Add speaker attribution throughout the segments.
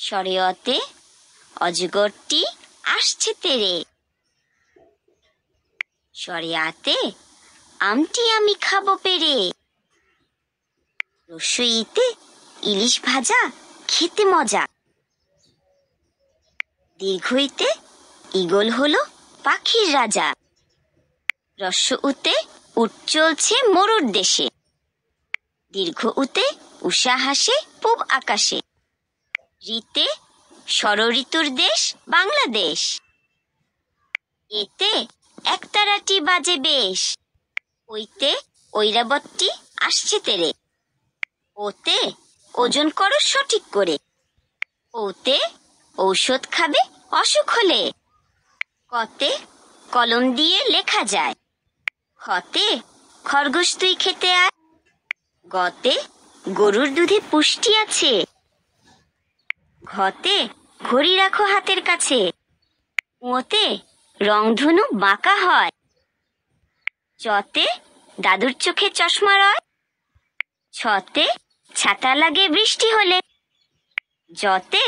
Speaker 1: শরীয়তে অজগরটি আসছে তেরে। শরিয়াতে আমটি আমি খাবো পেরে। রসইতে ইলিশ ভাজা খেতে মজা। দীর্ঘইতে ঈগল হলো পাখির রাজা। রস্য উতে উট চলছে মরুর দেশে। দীর্ঘ উতে উষা হাসে পূব আকাশে। ঋতে ষড়ঋতুর দেশ বাংলাদেশ। এতে একতারাটি বাজে বেশ। ওইতে ঐরাবতটি আসছে তেরে। ওতে ওজন করো সঠিক করে। ওতে ঔষধ খাবে অসুখ হলে। কতে কলম দিয়ে লেখা যায়। খতে খরগোশ তুই খেতে আয়। গতে গরুর দুধে পুষ্টি আছে। ঘতে ঘড়ি রাখো হাতের কাছে। ওতে রংধনু বাঁকা হয়। চতে দাদুর চোখে চশমা রয়। ছতে ছাতা লাগে বৃষ্টি হলে। যতে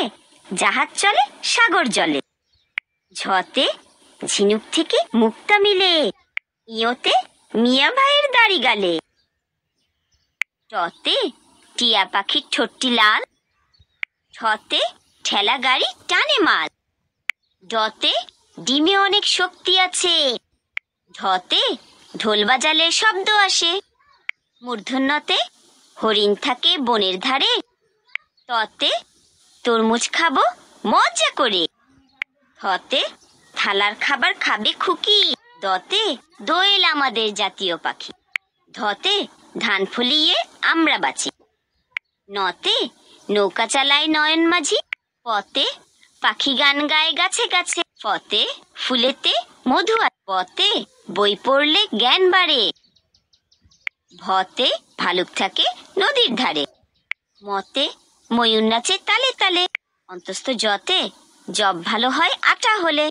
Speaker 1: জাহাজ চলে সাগর জলে। ঝতে ঝিনুক থেকে মুক্তা মিলে। ইয়োতে মিয়া ভাইয়ের দাড়ি গালে। টতে টিয়া পাখির ঠোঁটটি লাল। ঠতে ঠেলা গাড়ি টানে মাল। ডতে ডিমে অনেক শক্তি আছে। ঢতে ঢোল বাজালে শব্দ আসে। মূর্ধন্যতে হরিণ থাকে বনের ধারে। ততে তরমুজ খাবো মজা করে। থতে থালার খাবার খাবে খুকি। দতে দোয়েল আমাদের জাতীয় পাখি। ধতে ধান ফলিয়ে আমরা বাঁচি। নতে নৌকা চালায় নয়ন মাঝি। পতে পাখি গান গায় গাছে গাছে। পতে ফুলেতে মধু। পতে বই পড়লে জ্ঞান বাড়ে। ভতে ভালুক থাকে নদীর ধারে। মতে ময়ূর নাচে তালে তালে। অন্তস্থ যতে জব ভালো হয় আটা হলে।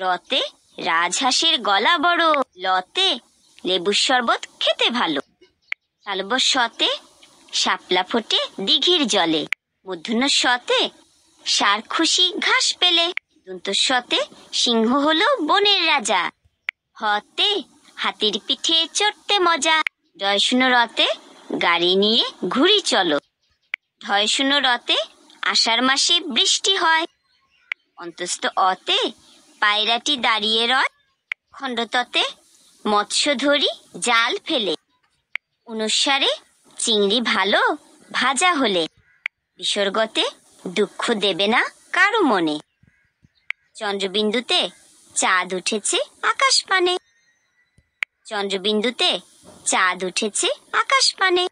Speaker 1: রতে রাজহাঁসের গলা বড়। লতে লেবুর শরবত খেতে ভালো। তালব্য শতে শাপলা ফোটে দিঘির জলে। মূর্ধন্য শতে ষাঁড় খুশি ঘাস পেলে। দন্ত শতে সিংহ হলো বনের রাজা। হতে হাতির পিঠে চড়তে মজা। ডয় শূন্য রতে গাড়ি নিয়ে ঘুরি চলো। ঢয় শূন্য রতে আষাঢ় মাসে বৃষ্টি হয়। অন্তস্থ অতে পায়রাটি দাঁড়িয়ে রয়। খণ্ডততে মৎস্য ধরি জাল ফেলে। অনুসারে চিংড়ি ভালো ভাজা হলে। বিসর্গতে দুঃখ দেবে না কারো মনে। চন্দ্রবিন্দুতে চাঁদ উঠেছে আকাশ পানে। চন্দ্রবিন্দুতে চাঁদ উঠেছে আকাশ পানে।